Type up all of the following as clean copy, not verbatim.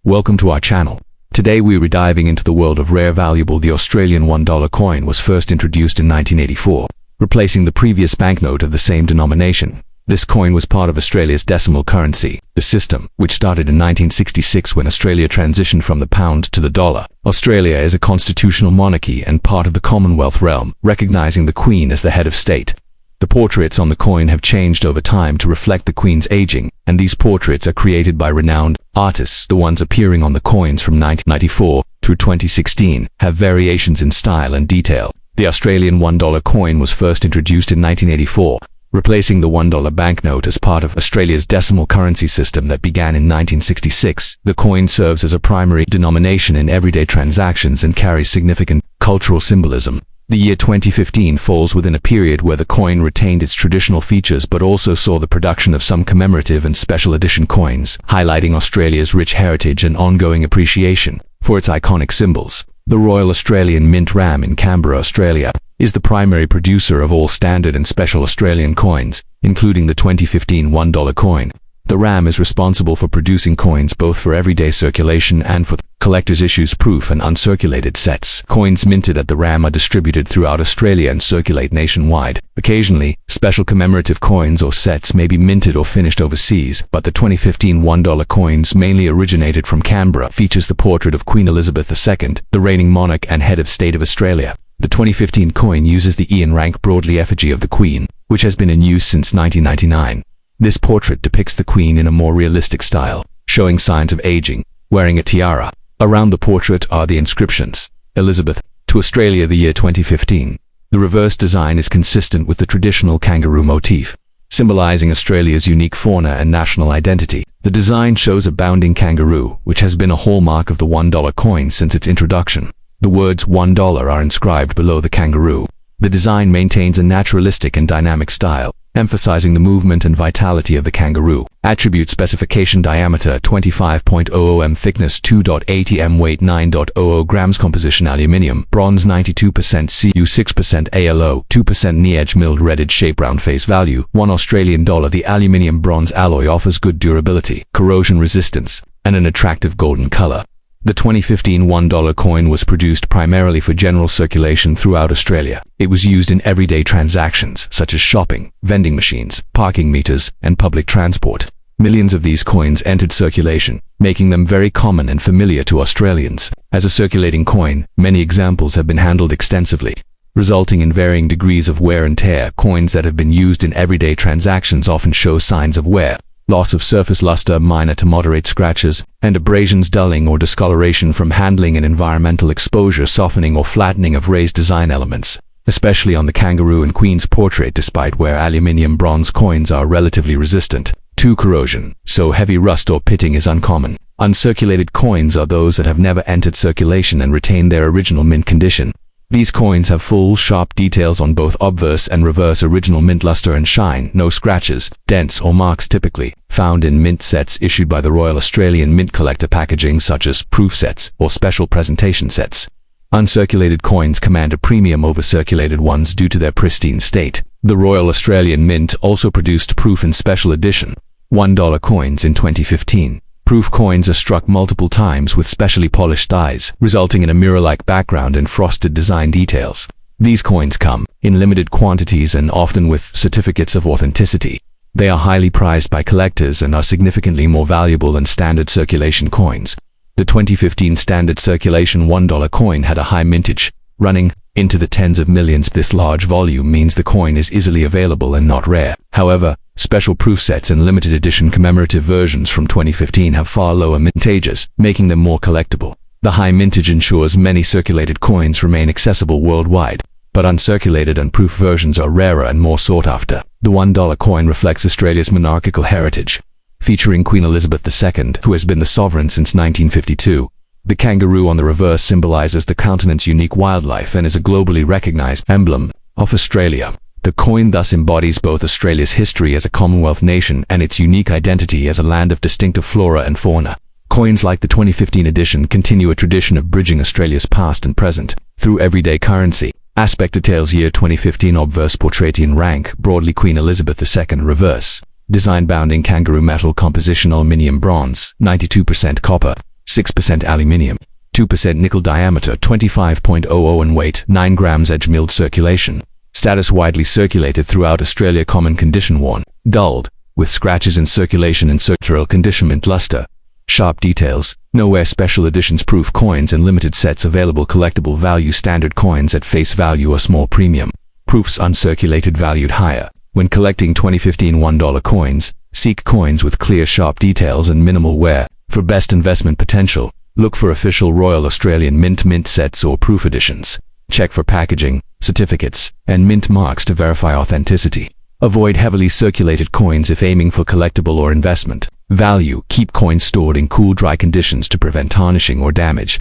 Welcome to our channel. Today we are diving into the world of rare valuable. The Australian $1 coin was first introduced in 1984, replacing the previous banknote of the same denomination. This coin was part of Australia's decimal currency, the system, which started in 1966 when Australia transitioned from the pound to the dollar. Australia is a constitutional monarchy and part of the Commonwealth realm, recognizing the Queen as the head of state. The portraits on the coin have changed over time to reflect the Queen's aging, and these portraits are created by renowned artists. The ones appearing on the coins from 1994 through 2016 have variations in style and detail. The Australian $1 coin was first introduced in 1984, replacing the $1 banknote as part of Australia's decimal currency system that began in 1966. The coin serves as a primary denomination in everyday transactions and carries significant cultural symbolism. The year 2015 falls within a period where the coin retained its traditional features but also saw the production of some commemorative and special edition coins, highlighting Australia's rich heritage and ongoing appreciation for its iconic symbols. The Royal Australian Mint RAM in Canberra, Australia, is the primary producer of all standard and special Australian coins, including the 2015 $1 coin. The RAM is responsible for producing coins both for everyday circulation and for collector's issues proof and uncirculated sets. Coins minted at the RAM are distributed throughout Australia and circulate nationwide. Occasionally, special commemorative coins or sets may be minted or finished overseas, but the 2015 $1 coins mainly originated from Canberra features the portrait of Queen Elizabeth II, the reigning monarch and head of state of Australia. The 2015 coin uses the Ian Rank-Broadley effigy of the Queen, which has been in use since 1999. This portrait depicts the Queen in a more realistic style, showing signs of aging, wearing a tiara. Around the portrait are the inscriptions, Elizabeth, to Australia the year 2015. The reverse design is consistent with the traditional kangaroo motif, symbolizing Australia's unique fauna and national identity. The design shows a bounding kangaroo, which has been a hallmark of the $1 coin since its introduction. The words $1 are inscribed below the kangaroo. The design maintains a naturalistic and dynamic style, emphasizing the movement and vitality of the kangaroo. Attribute specification: diameter 25.00 m, thickness 2.80 m, weight 9.00 grams, composition aluminium, bronze 92% Cu, 6% ALO, 2% knee-edge milled redded shape, round face value $1 Australian dollar. The aluminium bronze alloy offers good durability, corrosion resistance, and an attractive golden color. The 2015 $1 coin was produced primarily for general circulation throughout Australia. It was used in everyday transactions such as shopping, vending machines, parking meters, and public transport. Millions of these coins entered circulation, making them very common and familiar to Australians. As a circulating coin, many examples have been handled extensively, resulting in varying degrees of wear and tear. Coins that have been used in everyday transactions often show signs of wear, loss of surface luster, minor to moderate scratches, and abrasions, dulling or discoloration from handling and environmental exposure, softening or flattening of raised design elements, especially on the kangaroo and Queen's portrait. Despite wear, aluminium bronze coins are relatively resistant to corrosion, so heavy rust or pitting is uncommon. Uncirculated coins are those that have never entered circulation and retain their original mint condition. These coins have full, sharp details on both obverse and reverse. Original mint luster and shine, no scratches, dents or marks typically found in mint sets issued by the Royal Australian Mint collector packaging, such as proof sets or special presentation sets. Uncirculated coins command a premium over circulated ones due to their pristine state. The Royal Australian Mint also produced proof and special edition $1 coins in 2015. Proof coins are struck multiple times with specially polished dies, resulting in a mirror-like background and frosted design details. These coins come in limited quantities and often with certificates of authenticity. They are highly prized by collectors and are significantly more valuable than standard circulation coins. The 2015 standard circulation $1 coin had a high mintage, running into the tens of millions. This large volume means the coin is easily available and not rare. However, special proof sets and limited edition commemorative versions from 2015 have far lower mintages, making them more collectible. The high mintage ensures many circulated coins remain accessible worldwide, but uncirculated and proof versions are rarer and more sought after. The $1 coin reflects Australia's monarchical heritage, featuring Queen Elizabeth II, who has been the sovereign since 1952. The kangaroo on the reverse symbolizes the continent's unique wildlife and is a globally recognized emblem of Australia. The coin thus embodies both Australia's history as a Commonwealth nation and its unique identity as a land of distinctive flora and fauna. Coins like the 2015 edition continue a tradition of bridging Australia's past and present through everyday currency. Aspect details: year 2015 obverse, portrait in Rank-Broadley, Queen Elizabeth II, reverse. Design: bounding kangaroo, metal composition aluminium bronze, 92% copper, 6% aluminium, 2% nickel, diameter 25.00 and weight 9 grams, edge milled, circulation status widely circulated throughout Australia, common condition worn, dulled, with scratches in circulation and structural condition, mint luster, sharp details, nowhere, special editions, proof coins and limited sets available, collectible value, standard coins at face value or small premium, proofs uncirculated, valued higher. When collecting 2015 $1 coins, seek coins with clear, sharp details and minimal wear. For best investment potential, look for official Royal Australian Mint sets or proof editions. Check for packaging, certificates, and mint marks to verify authenticity. Avoid heavily circulated coins if aiming for collectible or investment value. Keep coins stored in cool, dry conditions to prevent tarnishing or damage.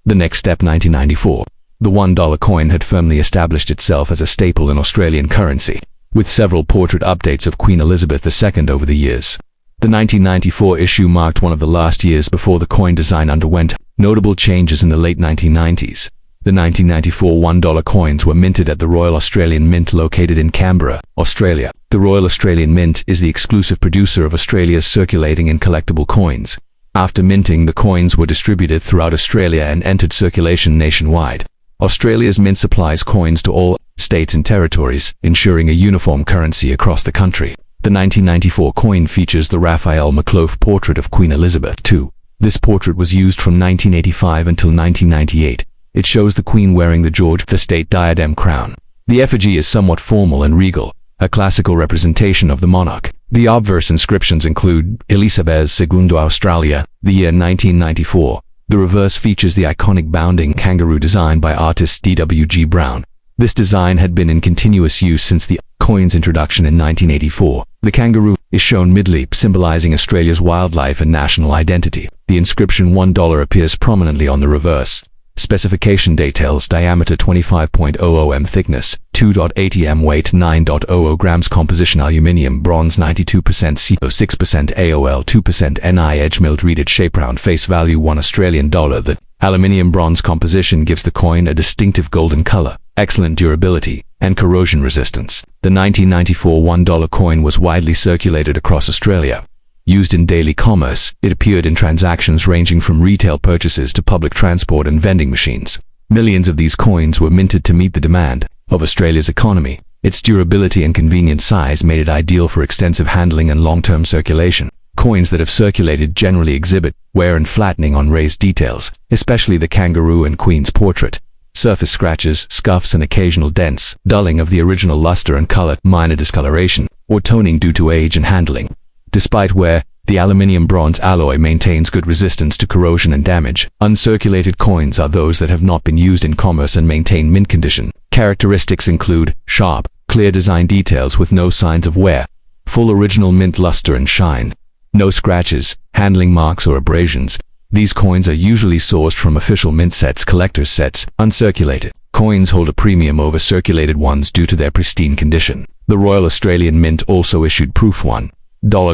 The next step, 1994. The $1 coin had firmly established itself as a staple in Australian currency, with several portrait updates of Queen Elizabeth II over the years. The 1994 issue marked one of the last years before the coin design underwent notable changes in the late 1990s. The 1994 $1 coins were minted at the Royal Australian Mint located in Canberra, Australia. The Royal Australian Mint is the exclusive producer of Australia's circulating and collectible coins. After minting, the coins were distributed throughout Australia and entered circulation nationwide. Australia's mint supplies coins to all states and territories, ensuring a uniform currency across the country. The 1994 coin features the Raphael Maklouf portrait of Queen Elizabeth II. This portrait was used from 1985 until 1998. It shows the Queen wearing the George V state diadem crown. The effigy is somewhat formal and regal, a classical representation of the monarch. The obverse inscriptions include Elizabeth II Australia, the year 1994. The reverse features the iconic bounding kangaroo design by artist D.W.G. Brown. This design had been in continuous use since the coin's introduction in 1984. The kangaroo is shown mid-leap, symbolizing Australia's wildlife and national identity. The inscription $1 appears prominently on the reverse. Specification details: diameter 25.00 m, thickness 2.80 m, weight 9.00 grams, composition aluminium, bronze 92% CO, 6% AOL, 2% Ni, edge milled, reeded shape, round, face value $1. The aluminium bronze composition gives the coin a distinctive golden color, excellent durability, and corrosion resistance. The 1994 $1 coin was widely circulated across Australia. Used in daily commerce, it appeared in transactions ranging from retail purchases to public transport and vending machines. Millions of these coins were minted to meet the demand of Australia's economy. Its durability and convenient size made it ideal for extensive handling and long-term circulation. Coins that have circulated generally exhibit wear and flattening on raised details, especially the kangaroo and Queen's portrait. Surface scratches, scuffs, and occasional dents, dulling of the original luster and color, minor discoloration, or toning due to age and handling. Despite wear, the aluminium bronze alloy maintains good resistance to corrosion and damage. Uncirculated coins are those that have not been used in commerce and maintain mint condition. Characteristics include sharp, clear design details with no signs of wear, full original mint luster and shine, no scratches, handling marks, or abrasions. These coins are usually sourced from official mint sets, collector's sets. Uncirculated coins hold a premium over circulated ones due to their pristine condition. The Royal Australian Mint also issued proof $1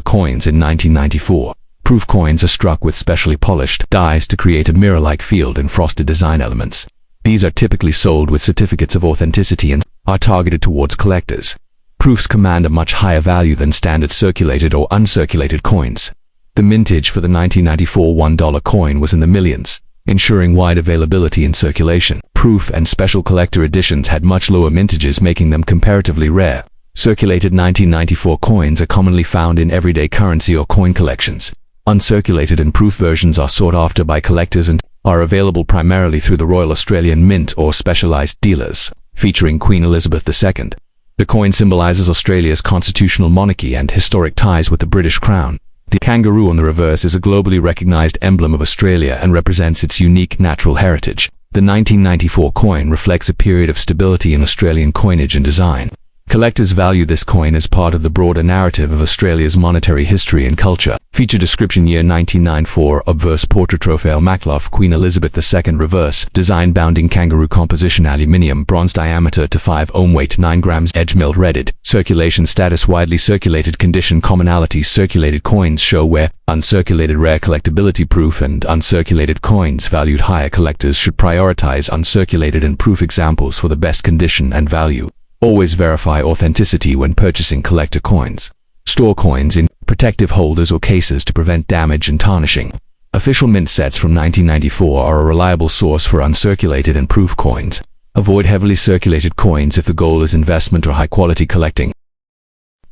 coins in 1994. Proof coins are struck with specially polished dies to create a mirror-like field and frosted design elements. These are typically sold with certificates of authenticity and are targeted towards collectors. Proofs command a much higher value than standard circulated or uncirculated coins. The mintage for the 1994 $1 coin was in the millions, ensuring wide availability in circulation. Proof and special collector editions had much lower mintages, making them comparatively rare. Circulated 1994 coins are commonly found in everyday currency or coin collections. Uncirculated and proof versions are sought after by collectors and are available primarily through the Royal Australian Mint or specialized dealers. Featuring Queen Elizabeth II. The coin symbolizes Australia's constitutional monarchy and historic ties with the British Crown. The kangaroo on the reverse is a globally recognized emblem of Australia and represents its unique natural heritage. The 1994 coin reflects a period of stability in Australian coinage and design. Collectors value this coin as part of the broader narrative of Australia's monetary history and culture. Feature description: year 1994, obverse portrait Raphael Maklouf, Queen Elizabeth II, reverse design, bounding kangaroo composition, aluminium, bronze, diameter to 5 ohm, weight 9 grams, edge milled, redded. Circulation status: widely circulated condition. Commonalities: circulated coins show wear, uncirculated rare. Collectability: proof and uncirculated coins valued higher. Collectors should prioritize uncirculated and proof examples for the best condition and value. Always verify authenticity when purchasing collector coins. Store coins in protective holders or cases to prevent damage and tarnishing. Official mint sets from 1994 are a reliable source for uncirculated and proof coins. Avoid heavily circulated coins if the goal is investment or high-quality collecting.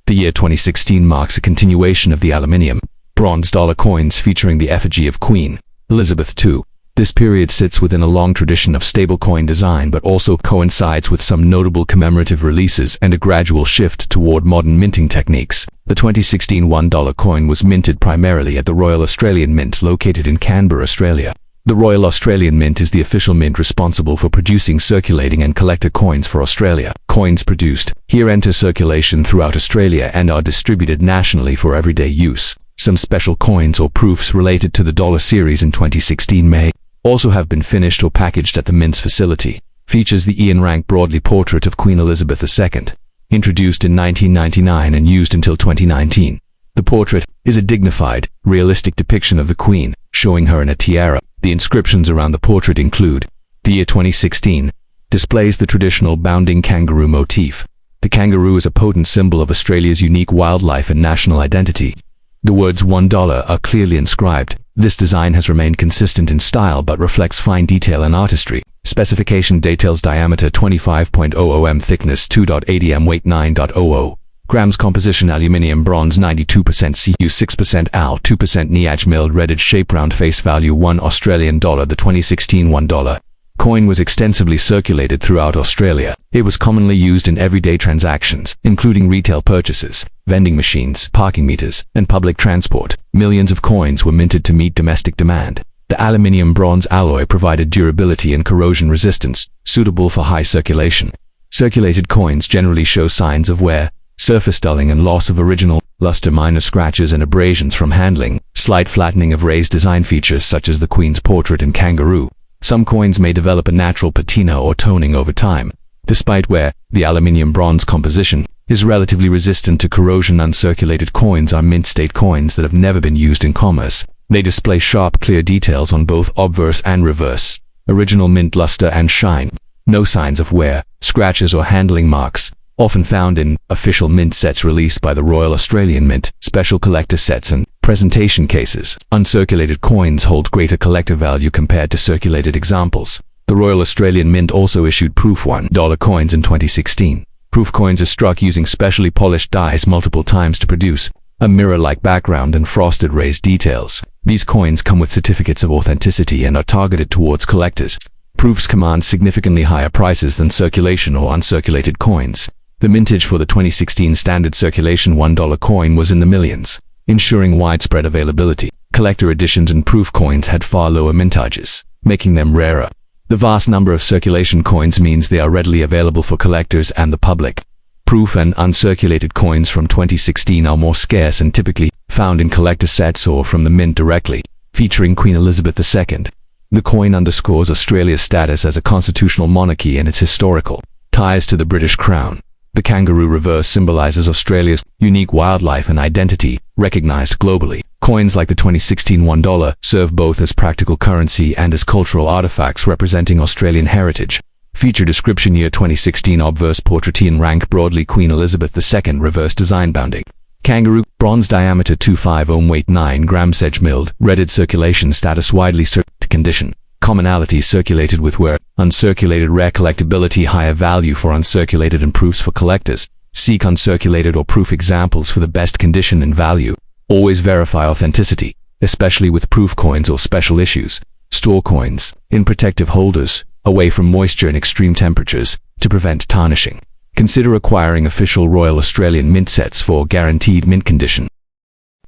The year 2016 marks a continuation of the aluminium, bronze dollar coins featuring the effigy of Queen Elizabeth II. This period sits within a long tradition of stablecoin design but also coincides with some notable commemorative releases and a gradual shift toward modern minting techniques. The 2016 $1 coin was minted primarily at the Royal Australian Mint located in Canberra, Australia. The Royal Australian Mint is the official mint responsible for producing circulating and collector coins for Australia. Coins produced here enter circulation throughout Australia and are distributed nationally for everyday use. Some special coins or proofs related to the dollar series in 2016 may also have been finished or packaged at the Mint's facility. Features the Rank-Broadley portrait of Queen Elizabeth II, introduced in 1999 and used until 2019. The portrait is a dignified, realistic depiction of the Queen, showing her in a tiara. The inscriptions around the portrait include: the year 2016 displays the traditional bounding kangaroo motif. The kangaroo is a potent symbol of Australia's unique wildlife and national identity. The words $1 are clearly inscribed. This design has remained consistent in style but reflects fine detail and artistry. Specification details: diameter 25.00 m, thickness 2.80 m, weight 9.00 grams, composition aluminium, bronze 92% Cu, 6% Al, 2% Niag, milled, redded shape, round face, value $1 Australian dollar. The 2016 $1 coin was extensively circulated throughout Australia. It was commonly used in everyday transactions, including retail purchases, vending machines, parking meters, and public transport. Millions of coins were minted to meet domestic demand. The aluminium-bronze alloy provided durability and corrosion resistance, suitable for high circulation. Circulated coins generally show signs of wear, surface dulling and loss of original luster, minor scratches and abrasions from handling, slight flattening of raised design features such as the Queen's portrait and kangaroo. Some coins may develop a natural patina or toning over time. Despite wear, the aluminium-bronze composition is relatively resistant to corrosion. Uncirculated coins are mint-state coins that have never been used in commerce. They display sharp, clear details on both obverse and reverse, original mint luster and shine. No signs of wear, scratches or handling marks, often found in official mint sets released by the Royal Australian Mint, special collector sets and presentation cases. Uncirculated coins hold greater collector value compared to circulated examples. The Royal Australian Mint also issued proof $1 coins in 2016. Proof coins are struck using specially polished dies multiple times to produce a mirror-like background and frosted raised details. These coins come with certificates of authenticity and are targeted towards collectors. Proofs command significantly higher prices than circulation or uncirculated coins. The mintage for the 2016 standard circulation $1 coin was in the millions, ensuring widespread availability. Collector editions and proof coins had far lower mintages, making them rarer. The vast number of circulation coins means they are readily available for collectors and the public. Proof and uncirculated coins from 2016 are more scarce and typically found in collector sets or from the mint directly, featuring Queen Elizabeth II. The coin underscores Australia's status as a constitutional monarchy and its historical ties to the British Crown. The kangaroo reverse symbolizes Australia's unique wildlife and identity, recognized globally. Coins like the 2016 $1 serve both as practical currency and as cultural artifacts representing Australian heritage. Feature description: year 2016 obverse portrait in Rank-Broadley, Queen Elizabeth II, reverse design bounding. Kangaroo, bronze, diameter 2.5 ohm, weight 9 grams, edge milled, redded, circulation status widely circulated condition. Commonality: circulated with wear, uncirculated rare, collectability higher, value for uncirculated and proofs for collectors. Seek uncirculated or proof examples for the best condition and value. Always verify authenticity, especially with proof coins or special issues. Store coins in protective holders, away from moisture and extreme temperatures, to prevent tarnishing. Consider acquiring official Royal Australian Mint sets for guaranteed mint condition.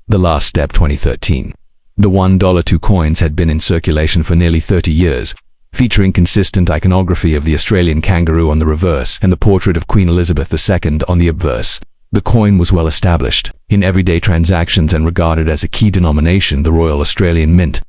The Last Step 2013. The $1 coins had been in circulation for nearly 30 years, featuring consistent iconography of the Australian kangaroo on the reverse and the portrait of Queen Elizabeth II on the obverse. The coin was well established in everyday transactions and regarded as a key denomination. The Royal Australian Mint,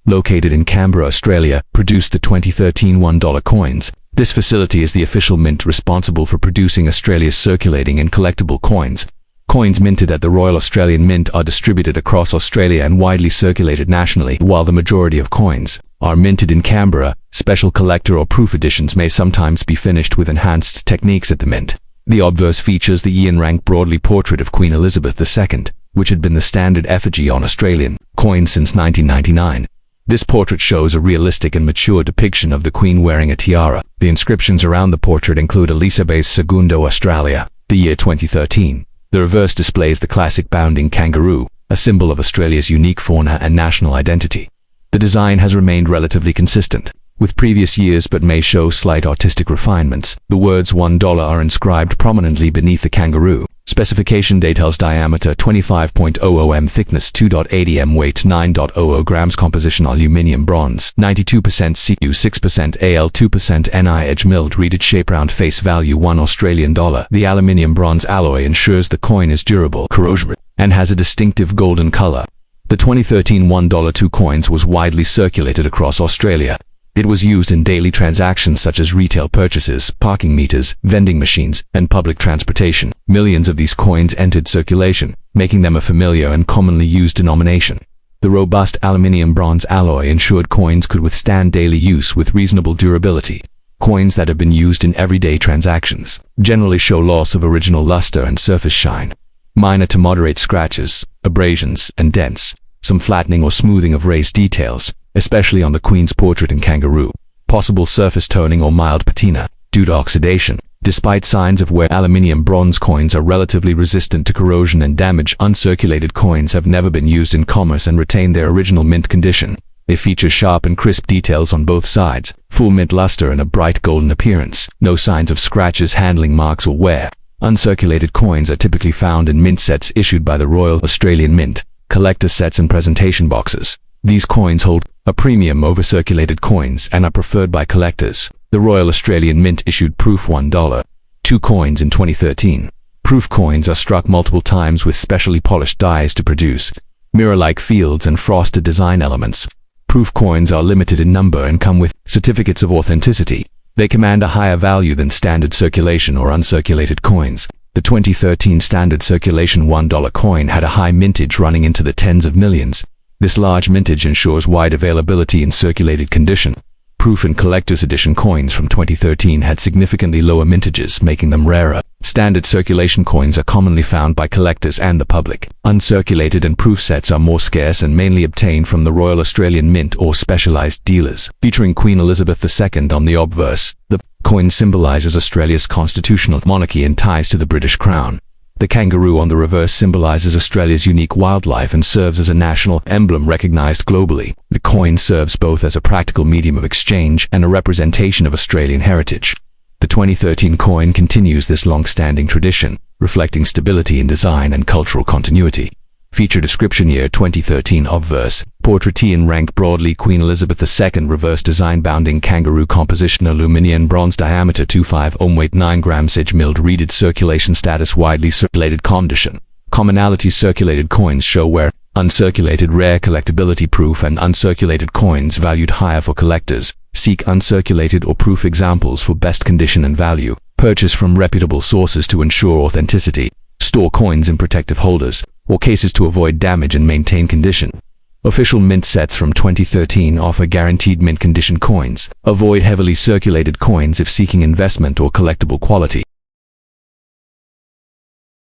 located in Canberra, Australia, produced the 2013 $1 coins. This facility is the official mint responsible for producing Australia's circulating and collectible coins. Coins minted at the Royal Australian Mint are distributed across Australia and widely circulated nationally. While the majority of coins are minted in Canberra, special collector or proof editions may sometimes be finished with enhanced techniques at the mint. The obverse features the Rank-Broadley portrait of Queen Elizabeth II, which had been the standard effigy on Australian coins since 1999. This portrait shows a realistic and mature depiction of the Queen wearing a tiara. The inscriptions around the portrait include Elizabeth II Australia, the year 2013. The reverse displays the classic bounding kangaroo, a symbol of Australia's unique fauna and national identity. The design has remained relatively consistent with previous years but may show slight artistic refinements. The words $1 are inscribed prominently beneath the kangaroo. Specification details diameter 25.00 m, thickness 2.80 m, weight 9.00 grams, composition aluminium bronze, 92% Cu, 6% Al, 2% Ni, edge milled, reeded shape, round face, value $1 Australian dollar. The aluminium bronze alloy ensures the coin is durable, corrosion, and has a distinctive golden color. The 2013 $1 coins was widely circulated across Australia. It was used in daily transactions such as retail purchases, parking meters, vending machines, and public transportation. Millions of these coins entered circulation, making them a familiar and commonly used denomination. The robust aluminium bronze alloy ensured coins could withstand daily use with reasonable durability. Coins that have been used in everyday transactions generally show loss of original luster and surface shine. Minor to moderate scratches, abrasions, and dents. Some flattening or smoothing of raised details, especially on the Queen's portrait and kangaroo. Possible surface toning or mild patina, due to oxidation. Despite signs of wear, aluminium bronze coins are relatively resistant to corrosion and damage. Uncirculated coins have never been used in commerce and retain their original mint condition. They feature sharp and crisp details on both sides, full mint luster and a bright golden appearance. No signs of scratches, handling marks or wear. Uncirculated coins are typically found in mint sets issued by the Royal Australian Mint, collector sets and presentation boxes. These coins hold a premium over circulated coins and are preferred by collectors. The Royal Australian Mint issued proof $1 coins in 2013. Proof coins are struck multiple times with specially polished dies to produce mirror-like fields and frosted design elements. Proof coins are limited in number and come with certificates of authenticity. They command a higher value than standard circulation or uncirculated coins. The 2013 standard circulation $1 coin had a high mintage running into the tens of millions. This large mintage ensures wide availability in circulated condition. Proof and collector's edition coins from 2013 had significantly lower mintages, making them rarer. Standard circulation coins are commonly found by collectors and the public. Uncirculated and proof sets are more scarce and mainly obtained from the Royal Australian Mint or specialized dealers. Featuring Queen Elizabeth II on the obverse, the coin symbolizes Australia's constitutional monarchy and ties to the British Crown. The kangaroo on the reverse symbolizes Australia's unique wildlife and serves as a national emblem recognized globally. The coin serves both as a practical medium of exchange and a representation of Australian heritage. The 2013 coin continues this long-standing tradition, reflecting stability in design and cultural continuity. Feature description: year 2013 obverse, portraitee in Rank-Broadley, Queen Elizabeth II, reverse design, bounding kangaroo, composition aluminium bronze, diameter 2.5 ohm, weight 9 grams, edge milled, reeded, circulation status widely circulated condition. Commonality: circulated coins show wear, uncirculated rare, collectability: proof and uncirculated coins valued higher for collectors. Seek uncirculated or proof examples for best condition and value. Purchase from reputable sources to ensure authenticity. Store coins in protective holders or cases to avoid damage and maintain condition. Official mint sets from 2013 offer guaranteed mint condition coins. Avoid heavily circulated coins if seeking investment or collectible quality.